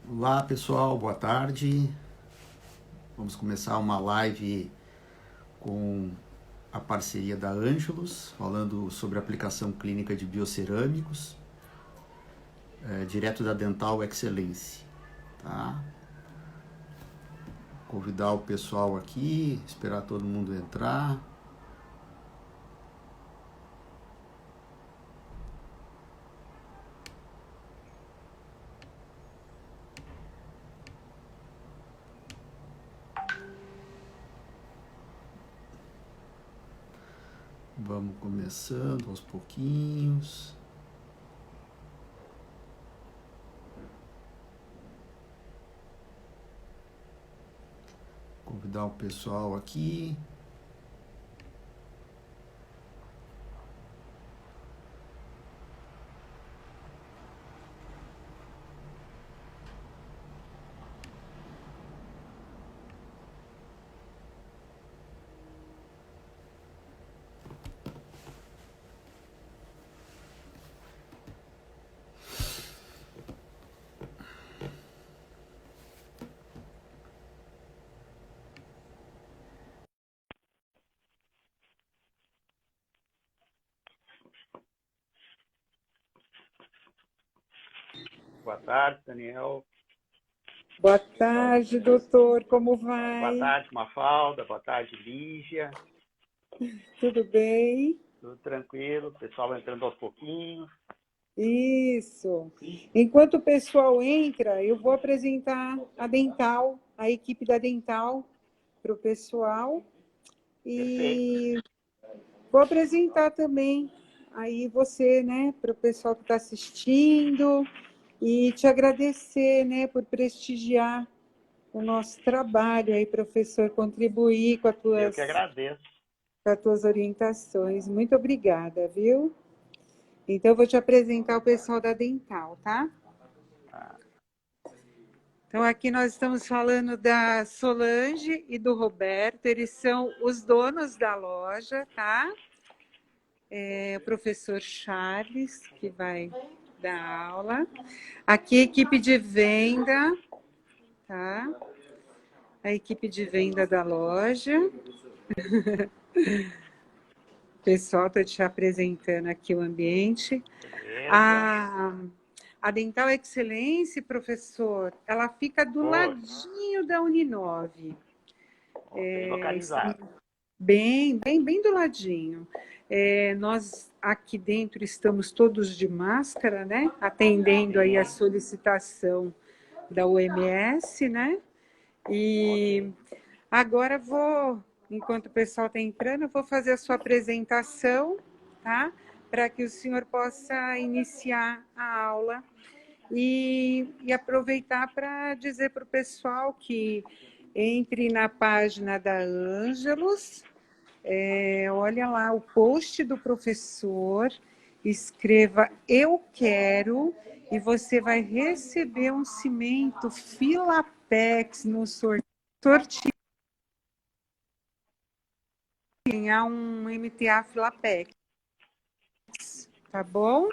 Olá pessoal, boa tarde. Vamos começar uma live com a parceria da Ângelos, falando sobre a aplicação clínica de biocerâmicos, direto da Dental Excellence. Tá? Convidar o pessoal aqui, esperar todo mundo entrar. Vamos começando aos pouquinhos. Convidar o pessoal aqui. Boa tarde, Daniel. Boa tarde, doutor. Como Boa vai? tarde, Mafalda. Boa tarde, Lígia. Tudo bem? Tudo tranquilo. O pessoal entrando aos pouquinhos. Isso. Enquanto o pessoal entra, eu vou apresentar a Dental, a equipe da Dental para o pessoal. Perfeito. E vou apresentar também aí você, né, para o pessoal que está assistindo e te agradecer, né, por prestigiar o nosso trabalho aí, professor, contribuir com Eu que agradeço. as tuas orientações. Muito obrigada, viu? Então, eu vou te apresentar o pessoal da Dental, tá? Então, aqui nós estamos falando da Solange e do Roberto, eles são os donos da loja, tá? O professor Charles, que vai dar aula. Aqui, a equipe de venda, tá? A equipe de venda da loja. Pessoal, estou te apresentando aqui o ambiente. Beleza. A Dental Excelência, professor, ela fica do ladinho da Uninove. Bem localizado. Bem do ladinho. Nós aqui dentro estamos todos de máscara, né? Atendendo aí a solicitação da OMS, né? E agora enquanto o pessoal está entrando, eu vou fazer a sua apresentação, tá? Para que o senhor possa iniciar a aula e aproveitar para dizer para o pessoal que entre na página da Ângelos, olha lá o post do professor, escreva "eu quero" e você vai receber um cimento Filapex no sorteio. Ganhar um MTA Filapex, tá bom?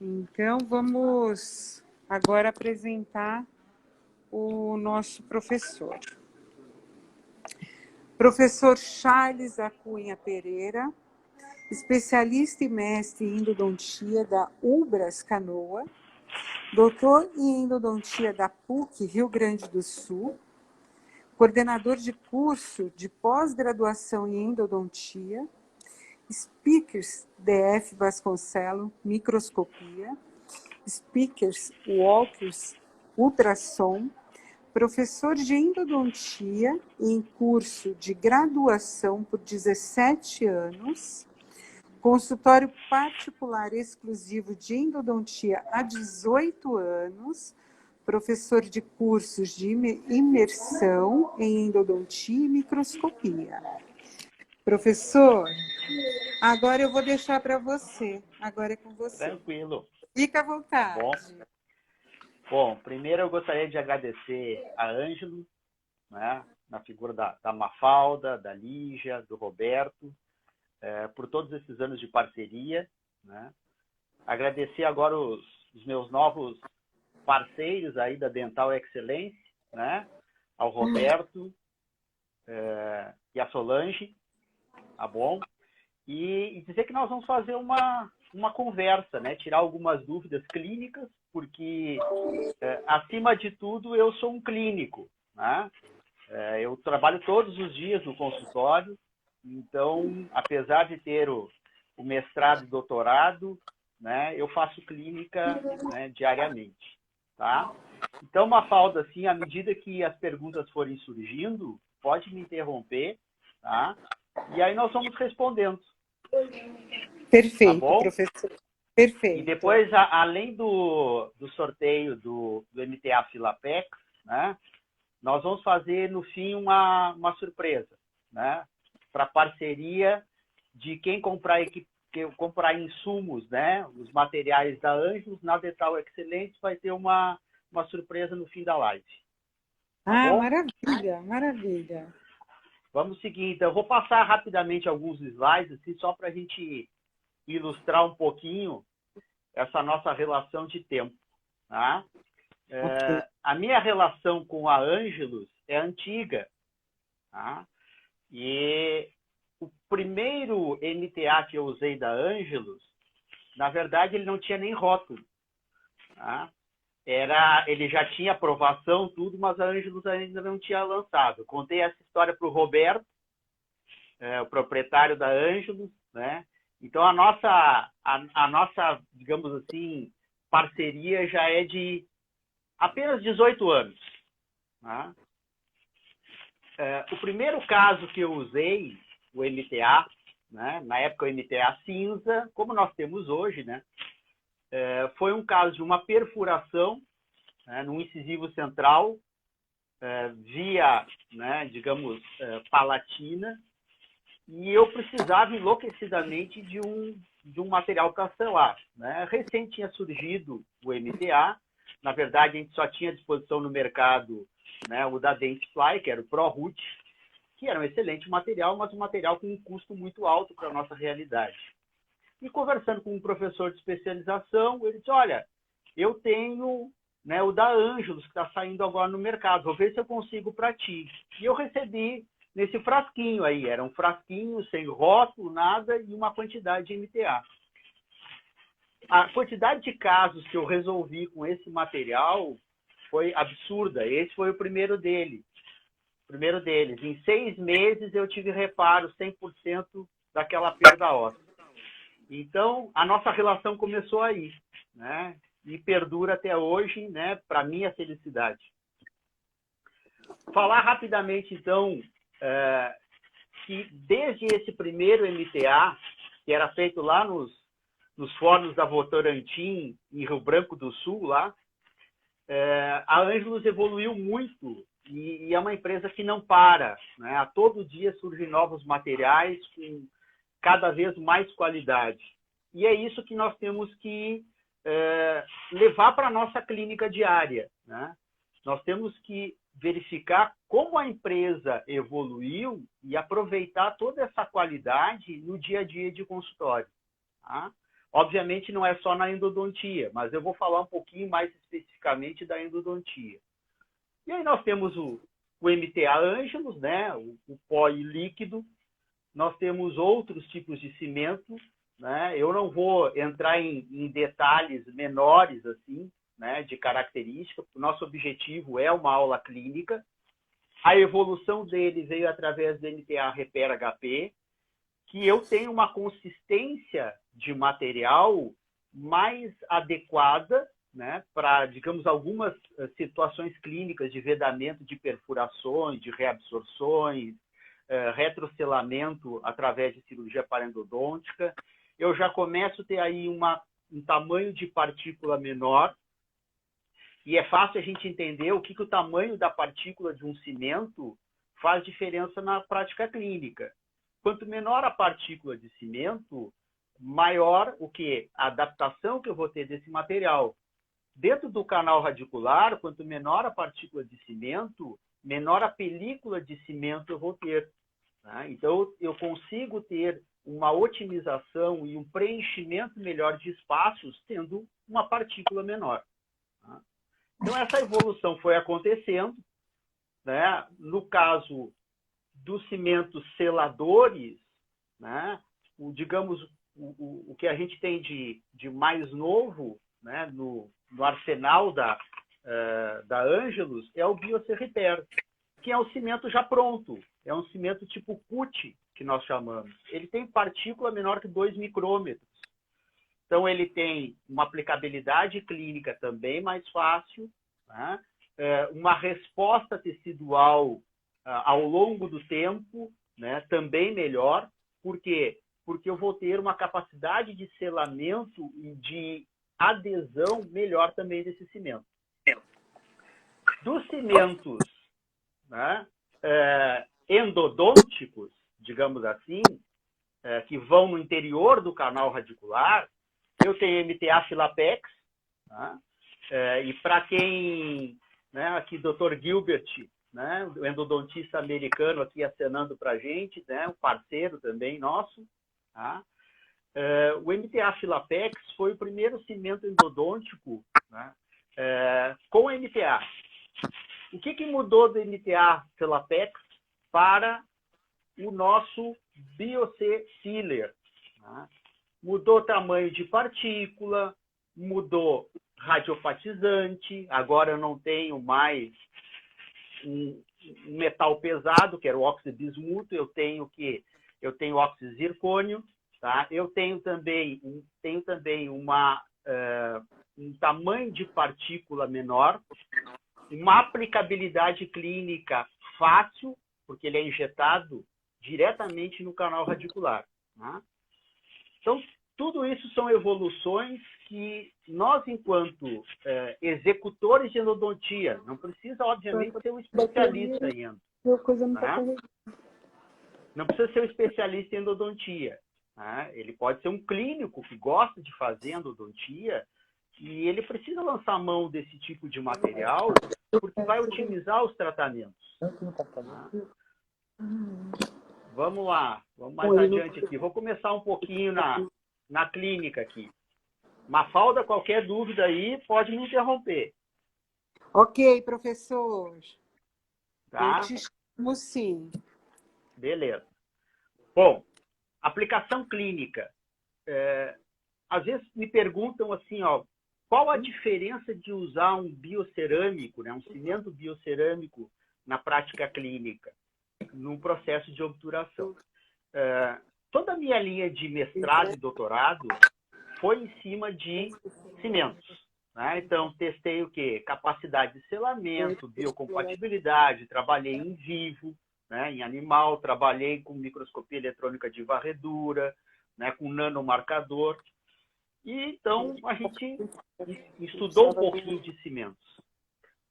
Então, vamos agora apresentar o nosso professor. Professor Charles Acunha Pereira, especialista e mestre em endodontia da Ubras Canoa, doutor em endodontia da PUC Rio Grande do Sul, coordenador de curso de pós-graduação em endodontia, Speakers DF Vasconcelo, microscopia, Speakers Walkers, ultrassom, professor de endodontia em curso de graduação por 17 anos, consultório particular exclusivo de endodontia há 18 anos, professor de cursos de imersão em endodontia e microscopia. Professor, agora eu vou deixar para você. Agora é com você. Tranquilo. Fica à vontade. Bom, primeiro eu gostaria de agradecer a Ângelo, né, na figura da Mafalda, da Lígia, do Roberto, por todos esses anos de parceria, né? Agradecer agora os meus novos parceiros aí da Dental Excellence, né? Ao Roberto e a Solange, tá bom? E dizer que nós vamos fazer uma conversa, né? Tirar algumas dúvidas clínicas, porque, acima de tudo, eu sou um clínico, né? Eu trabalho todos os dias no consultório, então, apesar de ter o mestrado e doutorado, né, eu faço clínica, né, diariamente, tá? Então, Mafalda, assim, à medida que as perguntas forem surgindo, pode me interromper, tá? E aí nós vamos respondendo. Perfeito, tá bom? professor. Perfeito. E depois, além do sorteio do MTA Filapex, né, nós vamos fazer, no fim, uma surpresa, né, para parceria de quem comprar insumos, né, os materiais da Ângelos, na Dental Excellence, vai ter uma surpresa no fim da live. Tá bom? Maravilha, maravilha. Vamos seguir, então. Eu vou passar rapidamente alguns slides, assim, só para a gente ilustrar um pouquinho essa nossa relação de tempo. Tá? Okay. A minha relação com a Ângelos é antiga. Tá? E o primeiro MTA que eu usei da Ângelos, na verdade, ele não tinha nem rótulo. Tá? Ele já tinha aprovação, tudo, mas a Ângelos ainda não tinha lançado. Contei essa história para o Roberto, o proprietário da Ângelos, né? Então, a nossa, digamos assim, parceria já é de apenas 18 anos. Tá? O primeiro caso que eu usei, o MTA, né? Na época o MTA cinza, como nós temos hoje, né? Foi um caso de uma perfuração, né, no incisivo central, via, né, digamos, palatina, e eu precisava enlouquecidamente de um material para selar. Né? Recém tinha surgido o MTA, na verdade a gente só tinha à disposição no mercado, né, o da Dentsply, que era o ProRoot, que era um excelente material, mas um material com um custo muito alto para a nossa realidade. E conversando com um professor de especialização, ele disse, olha, eu tenho, né, o da Ângelos, que está saindo agora no mercado, vou ver se eu consigo para ti. E eu recebi nesse frasquinho aí, era um frasquinho sem rótulo, nada, e uma quantidade de MTA. A quantidade de casos que eu resolvi com esse material foi absurda. Esse foi o primeiro deles. Em 6 meses eu tive reparo 100% daquela perda óssea. Então, a nossa relação começou aí, né? E perdura até hoje, né? Para minha felicidade. Falar rapidamente, então, que desde esse primeiro MTA, que era feito lá nos fornos da Votorantim, em Rio Branco do Sul, lá, a Ângelos evoluiu muito e é uma empresa que não para. Né? A todo dia surgem novos materiais com cada vez mais qualidade. E é isso que nós temos que levar para a nossa clínica diária. Né? Nós temos que verificar como a empresa evoluiu e aproveitar toda essa qualidade no dia a dia de consultório. Tá? Obviamente não é só na endodontia, mas eu vou falar um pouquinho mais especificamente da endodontia. E aí nós temos o MTA Ângelos, né? o pó e líquido. Nós temos outros tipos de cimento. Né? Eu não vou entrar em detalhes menores assim, né, de característica. O nosso objetivo é uma aula clínica. A evolução dele veio através do MTA Repair HP, que eu tenho uma consistência de material mais adequada, né, para, digamos, algumas situações clínicas de vedamento de perfurações, de reabsorções, retrocelamento através de cirurgia parendodôntica. Eu já começo a ter aí um tamanho de partícula menor, e é fácil a gente entender o que o tamanho da partícula de um cimento faz diferença na prática clínica. Quanto menor a partícula de cimento, maior a adaptação que eu vou ter desse material. Dentro do canal radicular, quanto menor a partícula de cimento, menor a película de cimento eu vou ter. Tá? Então, eu consigo ter uma otimização e um preenchimento melhor de espaços tendo uma partícula menor. Tá? Então, essa evolução foi acontecendo, né? No caso dos cimentos seladores, né? Digamos, o que a gente tem de mais novo, né? no arsenal da Angelus é o Biocer Repair, que é um cimento já pronto. É um cimento tipo CUT, que nós chamamos. Ele tem partícula menor que 2 micrômetros. Então, ele tem uma aplicabilidade clínica também mais fácil, né? Uma resposta tecidual ao longo do tempo, né? Também melhor. Por quê? Porque eu vou ter uma capacidade de selamento e de adesão melhor também desse cimento. Dos cimentos, né? Endodônticos, digamos assim, que vão no interior do canal radicular, eu tenho MTA Filapex, tá? E para quem, né, aqui Dr. Gilbert, né, o endodontista americano aqui acenando para a gente, né, um parceiro também nosso, tá? O MTA Filapex foi o primeiro cimento endodôntico, né, com MTA. O que mudou do MTA Filapex para o nosso Biocer Sealer? Tá? Mudou o tamanho de partícula, mudou radiofatizante, agora eu não tenho mais um metal pesado, que era o óxido de bismuto, eu tenho óxido de zircônio, tá? Eu tenho também um tamanho de partícula menor, uma aplicabilidade clínica fácil, porque ele é injetado diretamente no canal radicular. Tá? Então, tudo isso são evoluções que nós, enquanto executores de endodontia, não precisa, obviamente, ser um especialista em endo. Tá? Não precisa ser um especialista em endodontia. Tá? Ele pode ser um clínico que gosta de fazer endodontia e ele precisa lançar mão desse tipo de material porque vai otimizar os tratamentos. Tá? Vamos lá, vamos mais adiante aqui. Vou começar um pouquinho na clínica aqui. Mafalda, qualquer dúvida aí, pode me interromper. Ok, professor. Tá? Eu te chamo sim. Beleza. Bom, aplicação clínica. Às vezes me perguntam assim, ó, qual a diferença de usar um biocerâmico, né, um cimento biocerâmico na prática clínica, no processo de obturação? Toda a minha linha de mestrado e doutorado foi em cima de cimentos. Né? Então, testei o quê? Capacidade de selamento, biocompatibilidade, trabalhei em vivo, né, em animal, trabalhei com microscopia eletrônica de varredura, né, com nanomarcador. E então a gente estudou um pouquinho de cimentos.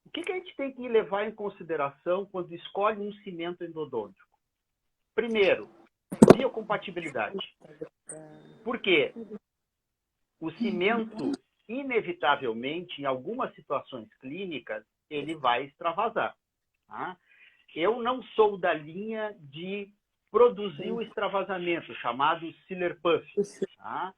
O que a gente tem que levar em consideração quando escolhe um cimento endodôntico? Primeiro, biocompatibilidade. Por quê? O cimento, inevitavelmente, em algumas situações clínicas, ele vai extravasar. Tá? Eu não sou da linha de produzir o extravasamento, chamado Sealer Puff. Tá?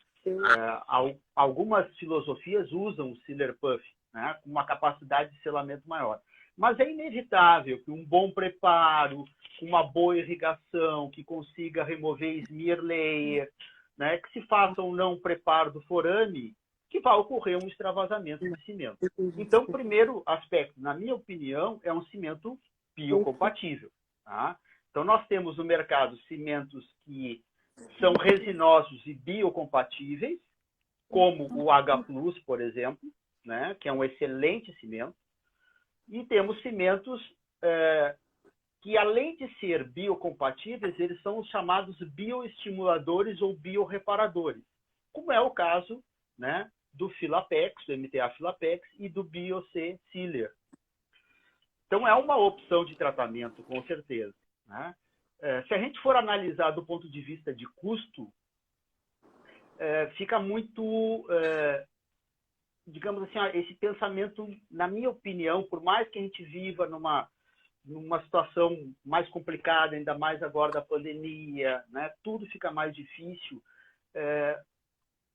Algumas filosofias usam o Sealer Puff, né, com uma capacidade de selamento maior. Mas é inevitável que um bom preparo, uma boa irrigação, que consiga remover smear layer, né, que se faça ou não preparo do forame, que vai ocorrer um extravasamento de cimento. Então, o primeiro aspecto, na minha opinião, é um cimento biocompatível. Tá? Então, nós temos no mercado cimentos que são resinosos e biocompatíveis, como o H+, por exemplo, né, que é um excelente cimento. E temos cimentos que, além de ser biocompatíveis, eles são os chamados bioestimuladores ou bioreparadores, como é o caso, né, do Filapex, do MTA Filapex e do Biocer Sealer. Então, é uma opção de tratamento, com certeza. Né? Se a gente for analisar do ponto de vista de custo, fica muito, digamos assim, esse pensamento, na minha opinião, por mais que a gente viva numa situação mais complicada, ainda mais agora da pandemia, né? Tudo fica mais difícil.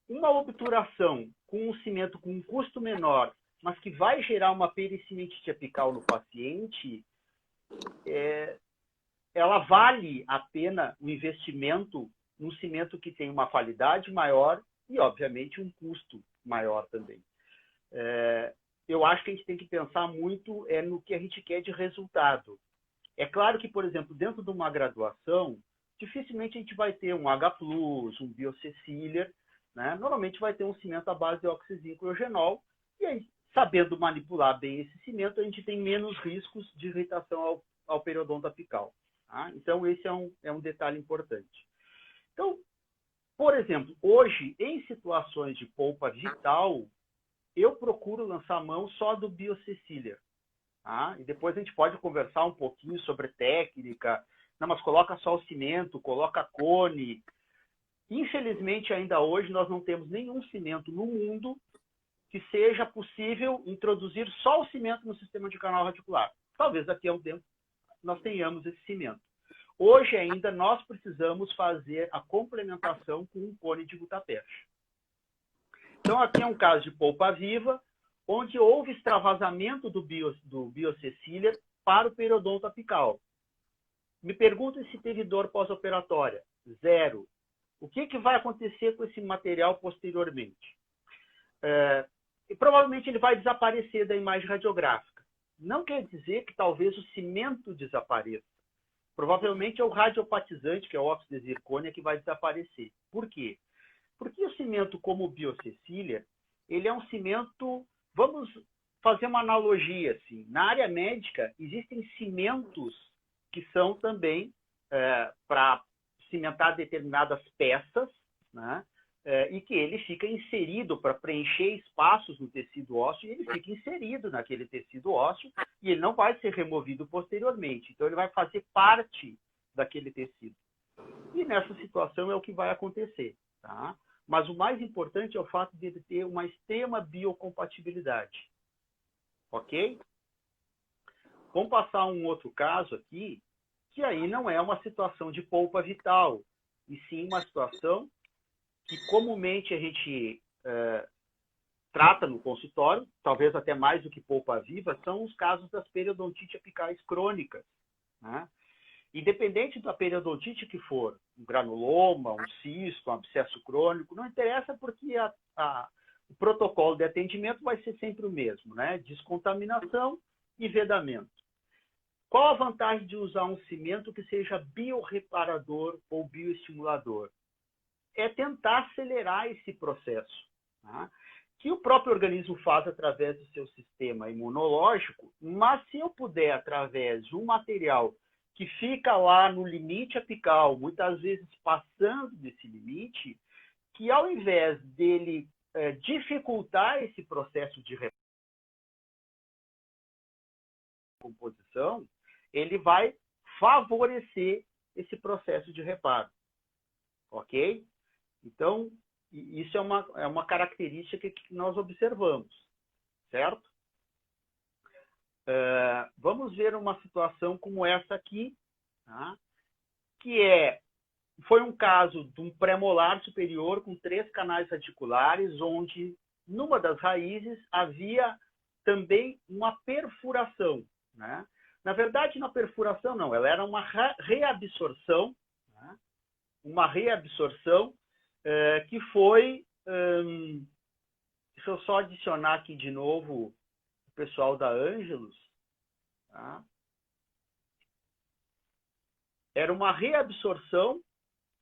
Uma obturação com um cimento com um custo menor mas que vai gerar uma pericinite apical no paciente, ela vale a pena o investimento num cimento que tem uma qualidade maior e, obviamente, um custo maior também. Eu acho que a gente tem que pensar muito no que a gente quer de resultado. É claro que, por exemplo, dentro de uma graduação, dificilmente a gente vai ter um H+, um Biocecília, né? Normalmente vai ter um cimento à base de oxizinco e eugenol, e aí, sabendo manipular bem esse cimento, a gente tem menos riscos de irritação ao periodonto apical. Tá? Então, esse é um detalhe importante. Então, por exemplo, hoje, em situações de polpa vital, eu procuro lançar mão só do Biocecília. Tá? E depois a gente pode conversar um pouquinho sobre técnica. Não, mas coloca só o cimento, coloca cone. Infelizmente, ainda hoje, nós não temos nenhum cimento no mundo que seja possível introduzir só o cimento no sistema de canal radicular. Talvez daqui a um tempo nós tenhamos esse cimento. Hoje ainda nós precisamos fazer a complementação com um cone de gutapercha. Então, aqui é um caso de polpa viva, onde houve extravasamento do Biocecília para o periodonto apical. Me pergunto se teve dor pós-operatória. 0. O que vai acontecer com esse material posteriormente? E provavelmente ele vai desaparecer da imagem radiográfica. Não quer dizer que talvez o cimento desapareça. Provavelmente é o radiopatizante, que é o óxido de zircônia, que vai desaparecer. Por quê? Porque o cimento como o Biocecília, ele é um cimento, vamos fazer uma analogia assim. Na área médica, existem cimentos que são também para cimentar determinadas peças, né? E que ele fica inserido para preencher espaços no tecido ósseo, e ele fica inserido naquele tecido ósseo e ele não vai ser removido posteriormente. Então, ele vai fazer parte daquele tecido. E nessa situação é o que vai acontecer. Tá? Mas o mais importante é o fato de ele ter uma extrema biocompatibilidade. Ok? Vamos passar um outro caso aqui, que aí não é uma situação de polpa vital, e sim uma situação que comumente a gente trata no consultório, talvez até mais do que polpa viva, são os casos das periodontite apicais crônicas. Né? Independente da periodontite que for, um granuloma, um cisto, um abscesso crônico, não interessa porque o protocolo de atendimento vai ser sempre o mesmo, né? Descontaminação e vedamento. Qual a vantagem de usar um cimento que seja biorreparador ou bioestimulador? É tentar acelerar esse processo, tá? Que o próprio organismo faz através do seu sistema imunológico, mas se eu puder, através de um material que fica lá no limite apical, muitas vezes passando desse limite, que ao invés dele dificultar esse processo de recomposição, ele vai favorecer esse processo de reparo. Ok? Então, isso é uma característica que nós observamos, certo? Vamos ver uma situação como essa aqui, tá? Que foi um caso de um premolar superior com 3 canais radiculares, onde, numa das raízes, havia também uma perfuração, né? Na verdade, na perfuração não, ela era uma reabsorção, né? Uma reabsorção que foi... deixa eu só adicionar aqui de novo o pessoal da Ângelos. Tá? Era uma reabsorção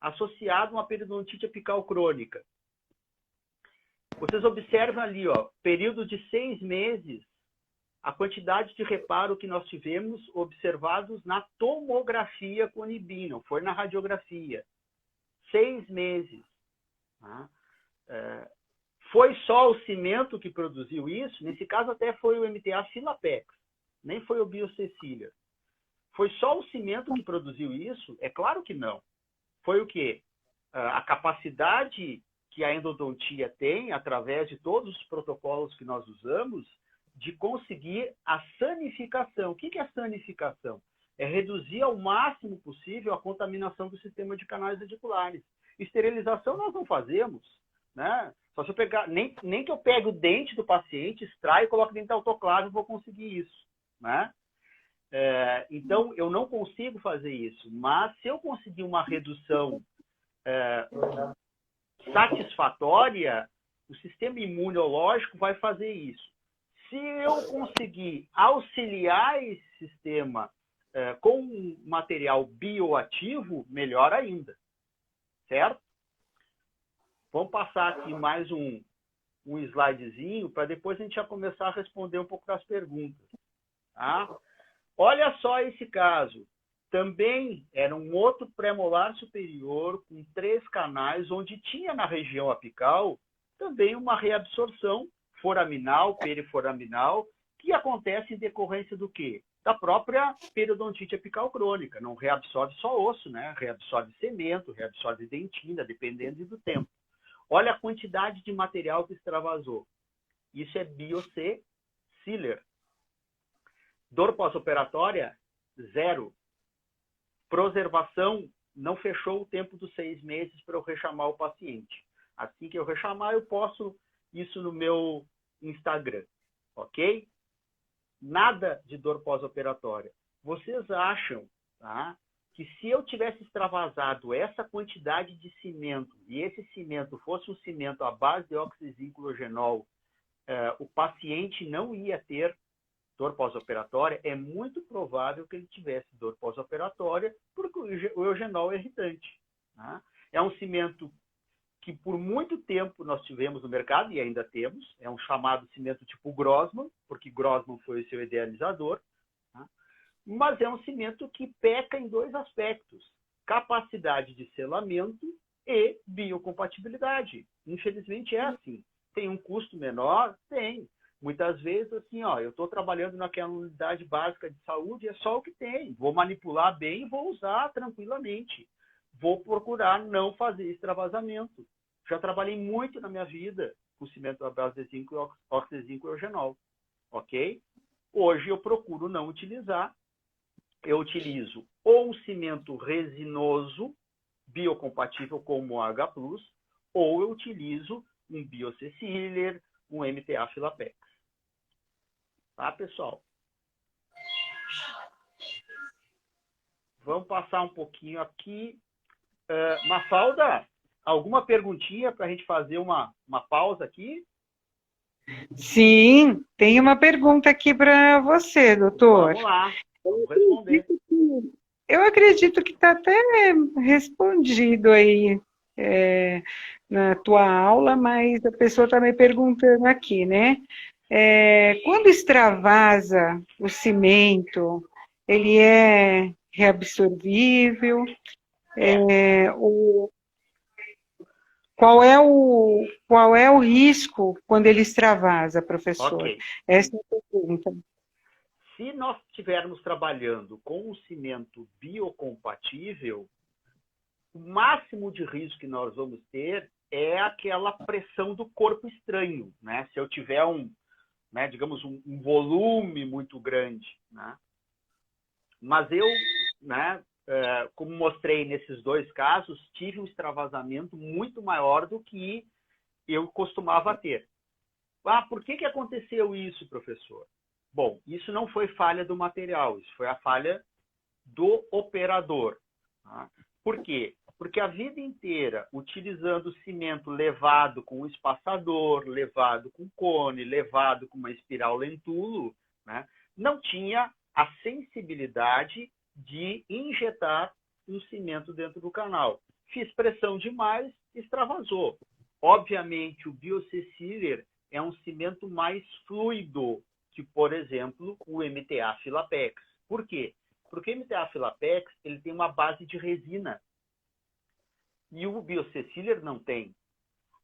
associada a uma periodontite apical crônica. Vocês observam ali, ó, período de 6 meses, a quantidade de reparo que nós tivemos observados na tomografia com NIBIM, não foi na radiografia. 6 meses. Tá? Foi só o cimento que produziu isso? Nesse caso até foi o MTA Filapex, nem foi o Biocecília. Foi só o cimento que produziu isso? É claro que não. Foi o quê? A capacidade que a endodontia tem, através de todos os protocolos que nós usamos, de conseguir a sanificação. O que é sanificação? É reduzir ao máximo possível a contaminação do sistema de canais radiculares. Esterilização nós não fazemos, né? Só se eu pegar, nem que eu pegue o dente do paciente, extraia e coloque dentro da autoclave, eu vou conseguir isso, né? Então, eu não consigo fazer isso. Mas, se eu conseguir uma redução satisfatória, o sistema imunológico vai fazer isso. Se eu conseguir auxiliar esse sistema com um material bioativo, melhor ainda. Certo? Vamos passar aqui mais um slidezinho para depois a gente já começar a responder um pouco das perguntas. Tá? Olha só esse caso. Também era um outro premolar superior com 3 canais, onde tinha na região apical também uma reabsorção foraminal, periforaminal, que acontece em decorrência do quê? Da própria periodontite apical crônica. Não reabsorve só osso, né? Reabsorve cemento, reabsorve dentina, dependendo do tempo. Olha a quantidade de material que extravasou. Isso é BioC-Sealer. Dor pós-operatória, 0. Preservação, não fechou o tempo dos 6 meses para eu rechamar o paciente. Assim que eu rechamar, eu posto isso no meu Instagram. Ok? Nada de dor pós-operatória. Vocês acham, tá, que se eu tivesse extravasado essa quantidade de cimento, e esse cimento fosse um cimento à base de oxizinclogenol, o paciente não ia ter dor pós-operatória? É muito provável que ele tivesse dor pós-operatória, porque o eugenol é irritante. Tá? É um cimento que por muito tempo nós tivemos no mercado, e ainda temos, é um chamado cimento tipo Grossman, porque Grossman foi o seu idealizador, tá? Mas é um cimento que peca em 2 aspectos: capacidade de selamento e biocompatibilidade. Infelizmente é assim. Tem um custo menor? Tem. Muitas vezes, assim, eu estou trabalhando naquela unidade básica de saúde, é só o que tem. Vou manipular bem e vou usar tranquilamente. Vou procurar não fazer extravasamento. Já trabalhei muito na minha vida com cimento à base de zinco e oxizinco e eugenol. Ok? Hoje eu procuro não utilizar. Eu utilizo ou um cimento resinoso, biocompatível como o H+, ou eu utilizo um BioC-Sealer, um MTA Filapex. Tá, pessoal? Vamos passar um pouquinho aqui. Mafalda, alguma perguntinha para a gente fazer uma pausa aqui? Sim, tem uma pergunta aqui para você, doutor. Vamos lá, vamos responder. Eu acredito que está até respondido aí na tua aula, mas a pessoa está me perguntando aqui, né? Quando extravasa o cimento, ele é reabsorvível? Qual é o risco quando ele extravasa, professor? Ok. Essa é a pergunta. Se nós estivermos trabalhando com um cimento biocompatível, o máximo de risco que nós vamos ter é aquela pressão do corpo estranho, né? Se eu tiver digamos, um volume muito grande, né? Mas eu, né, como mostrei nesses 2 casos, tive um extravasamento muito maior do que eu costumava ter. Por que aconteceu isso, professor? Bom, isso não foi falha do material, isso foi a falha do operador. Tá? Por quê? Porque a vida inteira, utilizando cimento levado com espaçador, levado com cone, levado com uma espiral lentulo, né, não tinha a sensibilidade de injetar um cimento dentro do canal. Fiz pressão demais, extravasou. Obviamente, o BioC-Sealer é um cimento mais fluido que, por exemplo, o MTA Filapex. Por quê? Porque o MTA Filapex ele tem uma base de resina e o BioC-Sealer não tem.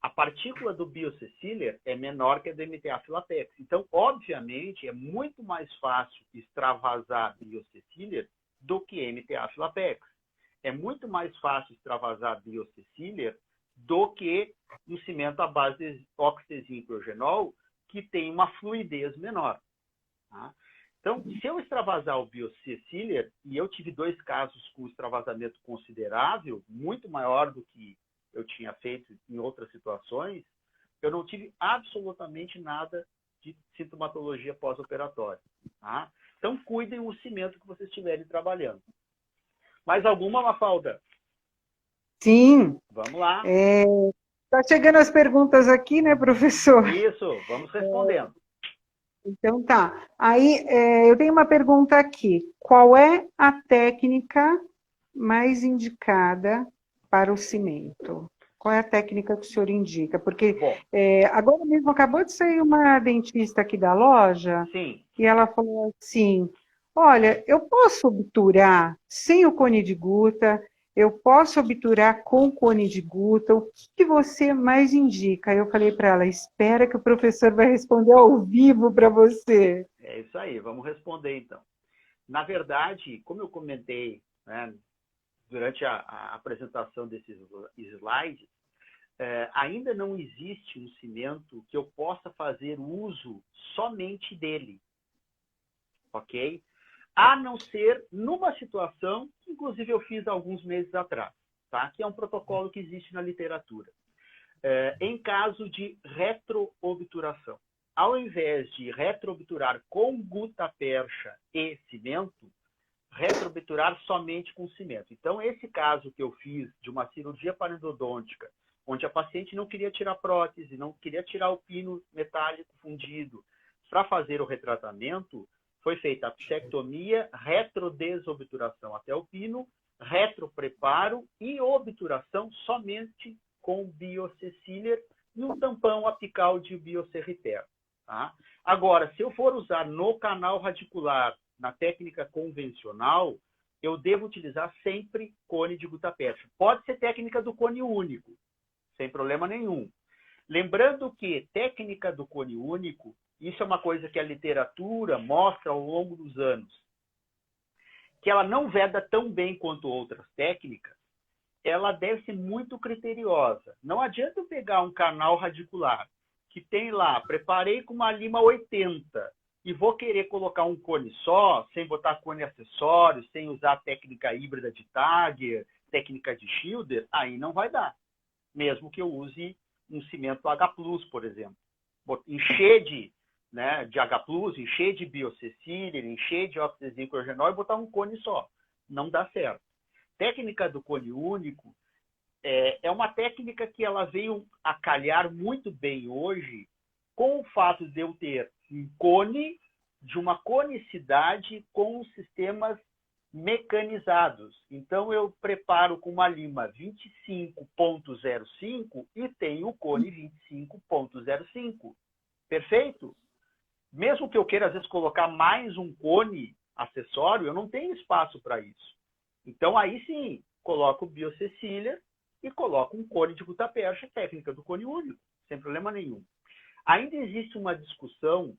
A partícula do BioC-Sealer é menor que a do MTA Filapex. Então, obviamente, é muito mais fácil extravasar BioC-Sealer do que MTA Filapex. É muito mais fácil extravasar BioC-Sealer do que um cimento à base de oxizinclogenol, que tem uma fluidez menor. Tá? Então, se eu extravasar o BioC-Sealer, e eu tive 2 casos com extravasamento considerável, muito maior do que eu tinha feito em outras situações, eu não tive absolutamente nada de sintomatologia pós-operatória. Tá? Então, cuidem o cimento que vocês estiverem trabalhando. Mais alguma, Mafalda? Sim. Vamos lá. Tá chegando as perguntas aqui, né, professor? Isso, vamos respondendo. Então tá. Aí eu tenho uma pergunta aqui. Qual é a técnica mais indicada para o cimento? Qual é a técnica que o senhor indica? Porque agora mesmo acabou de sair uma dentista aqui da loja Sim. e ela falou assim: olha, eu posso obturar sem o cone de guta, eu posso obturar com cone de guta, o que você mais indica? Eu falei para ela: espera que o professor vai responder ao vivo para você. É isso aí, vamos responder então. Na verdade, como eu comentei, né, durante a apresentação desses slides, ainda não existe um cimento que eu possa fazer uso somente dele, ok? A não ser numa situação que, inclusive, eu fiz alguns meses atrás, tá? Que é um protocolo que existe na literatura. Em caso de retroobturação. Ao invés de retroobturar com gutapercha e cimento, retroobturar somente com cimento. Então, esse caso que eu fiz de uma cirurgia parodôntica, onde a paciente não queria tirar prótese, não queria tirar o pino metálico fundido, para fazer o retratamento, foi feita a psectomia, retrodesobturação até o pino, retropreparo e obturação somente com biocecília e um tampão apical de biocerriter. Tá? Agora, se eu for usar no canal radicular, na técnica convencional, eu devo utilizar sempre cone de gutapercha. Pode ser técnica do cone único, sem problema nenhum. Lembrando que técnica do cone único, isso é uma coisa que a literatura mostra ao longo dos anos, que ela não veda tão bem quanto outras técnicas, ela deve ser muito criteriosa. Não adianta eu pegar um canal radicular que tem lá, preparei com uma lima 80 e vou querer colocar um cone só, sem botar cone acessório, sem usar a técnica híbrida de Tagger, técnica de Schilder, aí não vai dar. Mesmo que eu use um cimento H+, por exemplo. Encher de H+, encher de biocecília, encher de óxido de zinco orgenol e botar um cone só. Não dá certo. Técnica do cone único é uma técnica que ela veio a calhar muito bem hoje com o fato de eu ter um cone de uma conicidade com sistemas mecanizados. Então, eu preparo com uma lima 25.05 e tenho o cone 25.05. Perfeito? Mesmo que eu queira, às vezes, colocar mais um cone acessório, eu não tenho espaço para isso. Então, aí sim, coloco biocecília e coloco um cone de gutapercha, técnica do cone único, sem problema nenhum. Ainda existe uma discussão,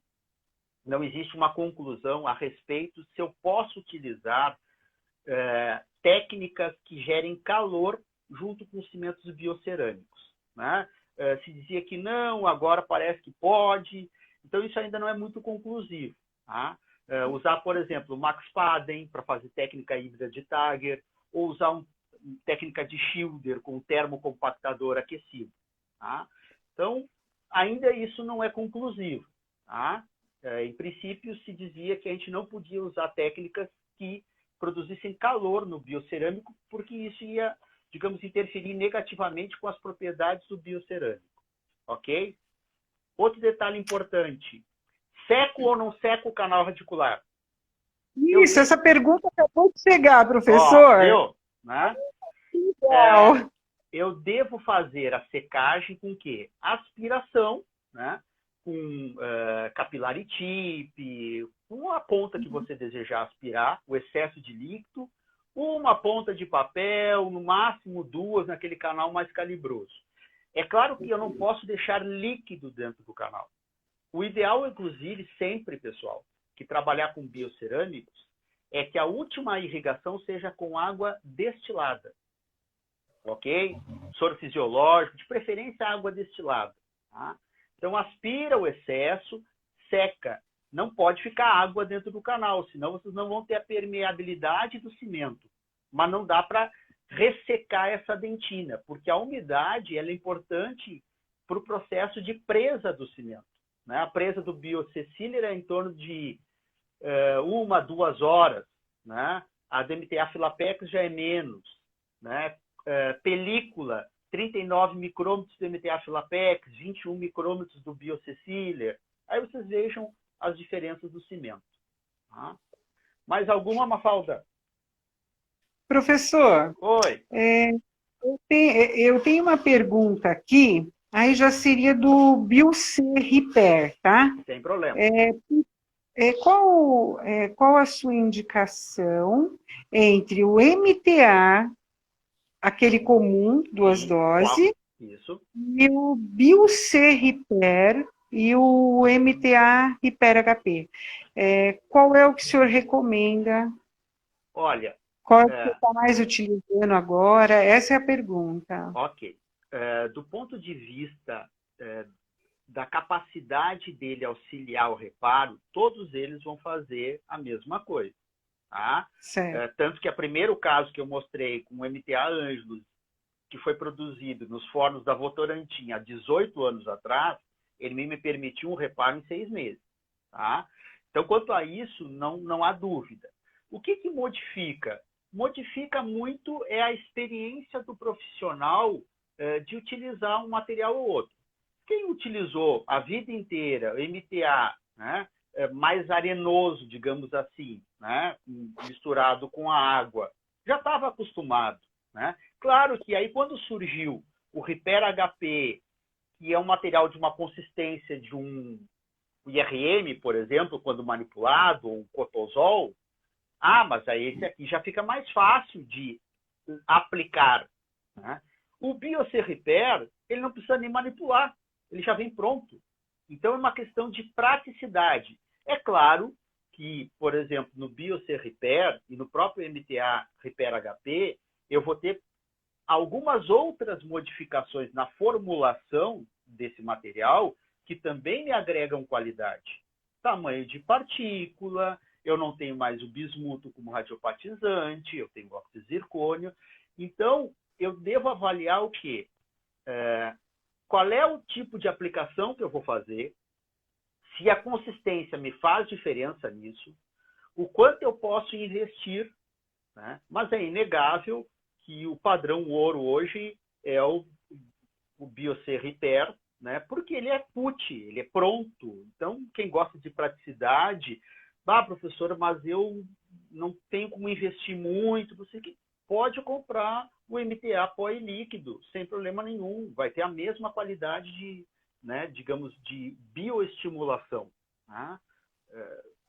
não existe uma conclusão a respeito se eu posso utilizar técnicas que gerem calor junto com cimentos biocerâmicos. Né? Se dizia que não, agora parece que pode. Então, isso ainda não é muito conclusivo. Tá? Usar, por exemplo, o Max Paden para fazer técnica híbrida de Tagger, ou usar técnica de Schilder com termocompactador aquecido. Tá? Então, ainda isso não é conclusivo. Tá? Em princípio, se dizia que a gente não podia usar técnicas que produzissem calor no biocerâmico, porque isso ia, digamos, interferir negativamente com as propriedades do biocerâmico. Ok? Outro detalhe importante. Seco ou não seco o canal radicular? Isso, essa pergunta acabou de chegar, professor. Viu? Né? Eu devo fazer a secagem com o quê? Aspiração, né? Com capillary tip, com a ponta que você desejar aspirar, o excesso de líquido, uma ponta de papel, no máximo 2 naquele canal mais calibroso. É claro que eu não posso deixar líquido dentro do canal. O ideal, inclusive, sempre, pessoal, que trabalhar com biocerâmicos, é que a última irrigação seja com água destilada. Ok? Soro fisiológico, de preferência água destilada. Tá? Então, aspira o excesso, seca. Não pode ficar água dentro do canal, senão vocês não vão ter a permeabilidade do cimento. Mas não dá para ressecar essa dentina, porque a umidade ela é importante para o processo de presa do cimento. Né? A presa do biocecília é em torno de 1, 2 horas. Né? A DMTA Filapex já é menos. Né? Película, 39 micrômetros do DMTA Filapex, 21 micrômetros do biocecília. Aí vocês vejam as diferenças do cimento. Tá? Mais alguma, Mafalda? Professor, Oi. eu tenho uma pergunta aqui, aí já seria do Biocer Repair, tá? Sem problema. Qual a sua indicação entre o MTA, aquele comum, 2 doses, Isso. e o Biocer Repair e o MTA Repair HP? Qual é o que o senhor recomenda? Olha, Qual é o que você está mais utilizando agora? Essa é a pergunta. ok. Do ponto de vista da capacidade dele auxiliar o reparo, todos eles vão fazer a mesma coisa. Tá? Tanto que o primeiro caso que eu mostrei com o MTA Ângelos, que foi produzido nos fornos da Votorantim há 18 anos atrás, ele me permitiu um reparo em 6 meses. Tá? Então, quanto a isso, não há dúvida. O que modifica? Modifica muito a experiência do profissional de utilizar um material ou outro. Quem utilizou a vida inteira o MTA, né, mais arenoso, digamos assim, né, misturado com a água, já estava acostumado. Né? Claro que aí quando surgiu o Repair HP, que é um material de uma consistência de um IRM, por exemplo, quando manipulado, ou um Cotozol, mas aí esse aqui já fica mais fácil de aplicar. Né? O Biocer Repair, ele não precisa nem manipular, ele já vem pronto. Então é uma questão de praticidade. É claro que, por exemplo, no Biocer Repair e no próprio MTA Repair HP, eu vou ter algumas outras modificações na formulação desse material que também me agregam qualidade. Tamanho de partícula, eu não tenho mais o bismuto como radiopatizante, eu tenho óxido de zircônio. Então, eu devo avaliar o quê? Qual é o tipo de aplicação que eu vou fazer, se a consistência me faz diferença nisso, o quanto eu posso investir, né? Mas é inegável que o padrão ouro hoje é o Biocer Repair, né? Porque ele é put, ele é pronto. Então, quem gosta de praticidade, professora, mas eu não tenho como investir muito, você que pode comprar o MTA pó e líquido, sem problema nenhum. Vai ter a mesma qualidade de, né, digamos, de bioestimulação. Tá?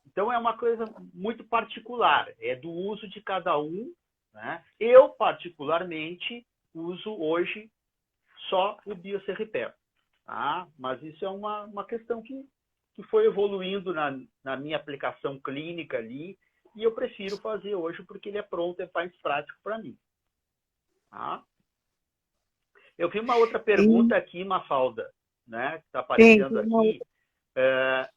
Então, é uma coisa muito particular, é do uso de cada um. Né? Eu, particularmente, uso hoje só o Biocer Repair. Tá? Mas isso é uma questão que foi evoluindo na minha aplicação clínica ali, e eu prefiro fazer hoje porque ele é pronto, é mais prático para mim. Tá? Eu vi uma outra pergunta aqui, Mafalda, né, que está aparecendo aqui,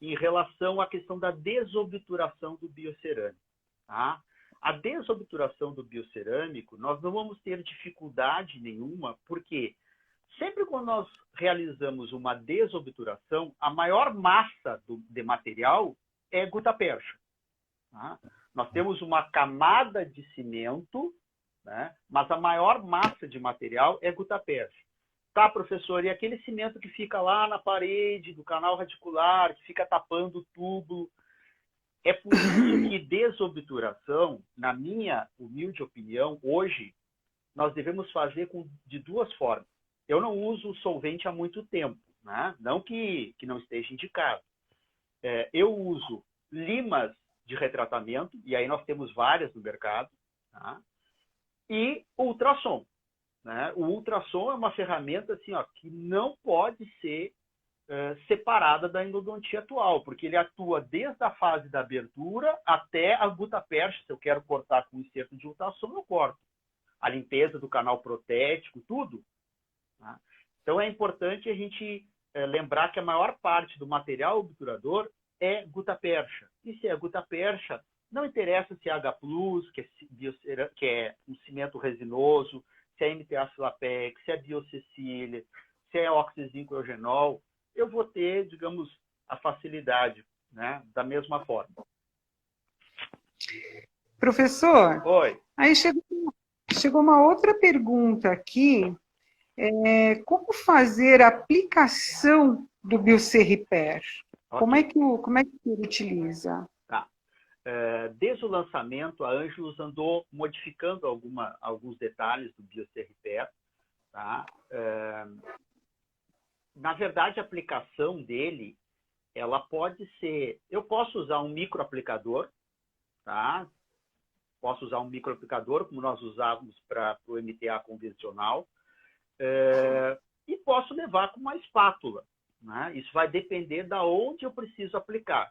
em relação à questão da desobturação do biocerâmico. Tá? A desobturação do biocerâmico, nós não vamos ter dificuldade nenhuma, porque sempre quando nós realizamos uma desobturação, a maior massa de material é gutta-percha. Tá? Nós temos uma camada de cimento, né? Mas a maior massa de material é gutta-percha. Tá, professor, e aquele cimento que fica lá na parede do canal radicular, que fica tapando o tubo? É por isso que desobturação, na minha humilde opinião, hoje, nós devemos fazer de 2 formas. Eu não uso solvente há muito tempo, né? Não que não esteja indicado. Eu uso limas de retratamento, e aí nós temos várias no mercado, tá? E ultrassom. Né? O ultrassom é uma ferramenta assim, que não pode ser separada da endodontia atual, porque ele atua desde a fase da abertura até a gutta-percha. Se eu quero cortar com inserto de ultrassom, eu corto. A limpeza do canal protético, tudo. Tá? Então, é importante a gente lembrar que a maior parte do material obturador é gutta-percha. E se é gutta-percha, não interessa se é H+, que é um cimento resinoso, se é MTA Filapex, se é biocecília, se é oxizinco eugenol, eu vou ter, digamos, a facilidade, né? Da mesma forma. Professor, Oi. aí chegou uma outra pergunta aqui. Como fazer a aplicação do Biocerriper? Como é Ok. que ele utiliza? Tá. Desde o lançamento, a Angelus andou modificando alguns detalhes do Biocerriper. Tá? Na verdade, a aplicação dele, ela pode ser... Eu posso usar um microaplicador, tá? Posso usar um microaplicador, como nós usávamos para o MTA convencional, e posso levar com uma espátula. Né? Isso vai depender de onde eu preciso aplicar.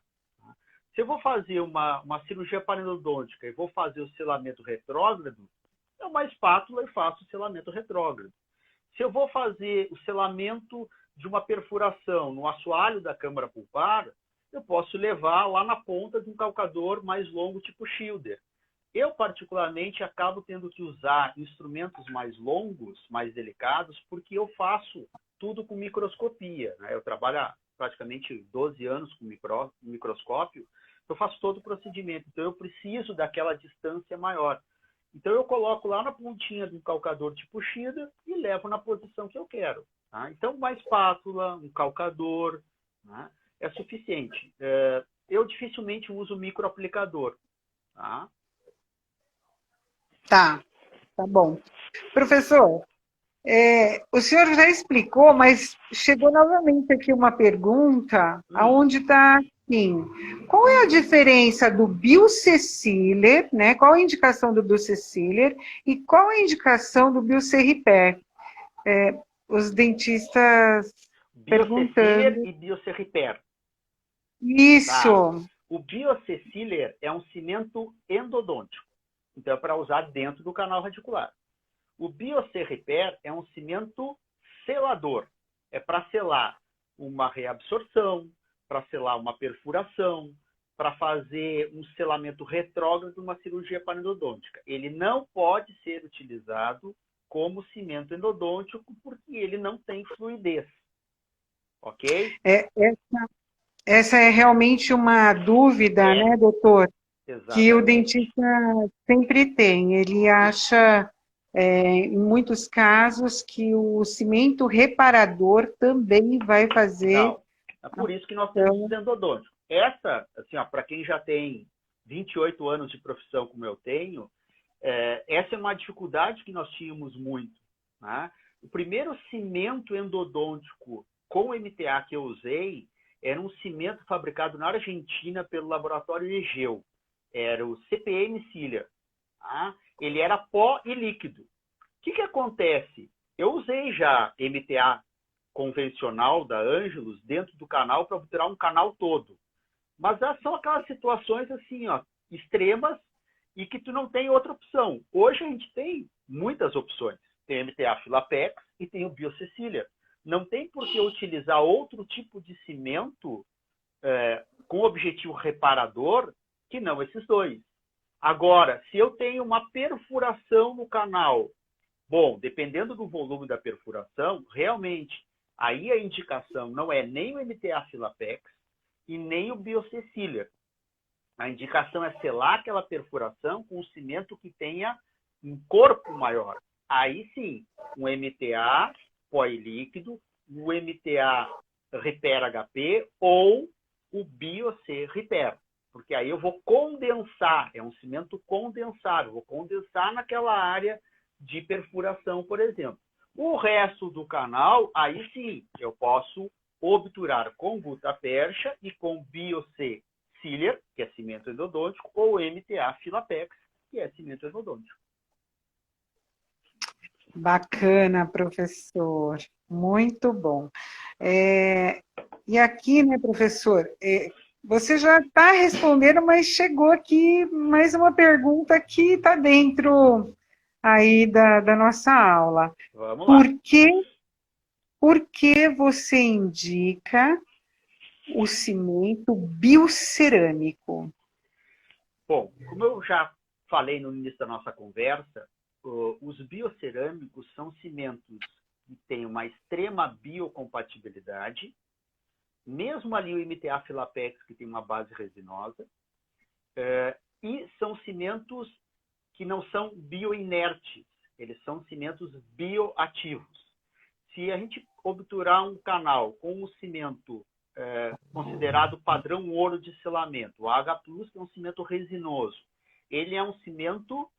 Se eu vou fazer uma cirurgia paranodôntica e vou fazer o selamento retrógrado, é uma espátula e faço o selamento retrógrado. Se eu vou fazer o selamento de uma perfuração no assoalho da câmara pulpar, eu posso levar lá na ponta de um calcador mais longo, tipo Schilder. Eu, particularmente, acabo tendo que usar instrumentos mais longos, mais delicados, porque eu faço tudo com microscopia. Né? Eu trabalho há praticamente 12 anos com microscópio, eu faço todo o procedimento. Então, eu preciso daquela distância maior. Então, eu coloco lá na pontinha de um calcador tipo Schilder e levo na posição que eu quero. Tá? Então, uma espátula, um calcador, né? É suficiente. Eu dificilmente uso microaplicador. Tá? Tá bom. Professor, o senhor já explicou, mas chegou novamente aqui uma pergunta, aonde está assim, qual é a diferença do Bioceciller, né? Qual a indicação do Bioceciller e qual a indicação do Biocerriper? Os dentistas Bioceciller perguntando. e Biocerriper. Tá? Isso. O Bioceciller é um cimento endodôntico. Então, é para usar dentro do canal radicular. O Biocerriper é um cimento selador. É para selar uma reabsorção, para selar uma perfuração, para fazer um selamento retrógrado numa cirurgia paranodôntica. Ele não pode ser utilizado como cimento endodôntico porque ele não tem fluidez. Ok? Essa é realmente uma dúvida, né, doutor? Que o Exatamente. dentista sempre tem. Ele acha, em muitos casos, que o cimento reparador também vai fazer. Não. É por isso que nós temos os endodônticos. Essa, assim, para quem já tem 28 anos de profissão como eu tenho, essa é uma dificuldade que nós tínhamos muito. Né? O primeiro cimento endodôntico com MTA que eu usei era um cimento fabricado na Argentina pelo laboratório Egeu. Era o CPM Cilia. Tá? Ele era pó e líquido. O que acontece? Eu usei já MTA convencional da Angelus dentro do canal para obter um canal todo. Mas são aquelas situações assim, ó, extremas e que tu não tem outra opção. Hoje a gente tem muitas opções. Tem MTA Filapex e tem o Bioceciller. Não tem por que utilizar outro tipo de cimento com objetivo reparador que não esses dois. Agora, se eu tenho uma perfuração no canal, bom, dependendo do volume da perfuração, realmente, aí a indicação não é nem o MTA Filapex e nem o Bioceciller. A indicação é selar aquela perfuração com um cimento que tenha um corpo maior. Aí sim, um MTA pó e líquido, o MTA Repair HP ou o Bioc Repair. Porque aí eu vou condensar, é um cimento condensável, vou condensar naquela área de perfuração, por exemplo. O resto do canal, aí sim, eu posso obturar com gutapercha e com Bioc Ciller, que é cimento endodôntico, ou MTA Filapex, que é cimento endodôntico. Bacana, professor. Muito bom. E aqui, né, professor, você já está respondendo, mas chegou aqui mais uma pergunta que está dentro aí da nossa aula. Vamos lá. Por que você indica o cimento biocerâmico? Bom, como eu já falei no início da nossa conversa, os biocerâmicos são cimentos que tem uma extrema biocompatibilidade, mesmo ali o MTA Filapex, que tem uma base resinosa, e são cimentos que não são bioinertes, eles são cimentos bioativos. Se a gente obturar um canal com um cimento considerado padrão ouro de selamento, o H+, que é um cimento resinoso, ele é um cimento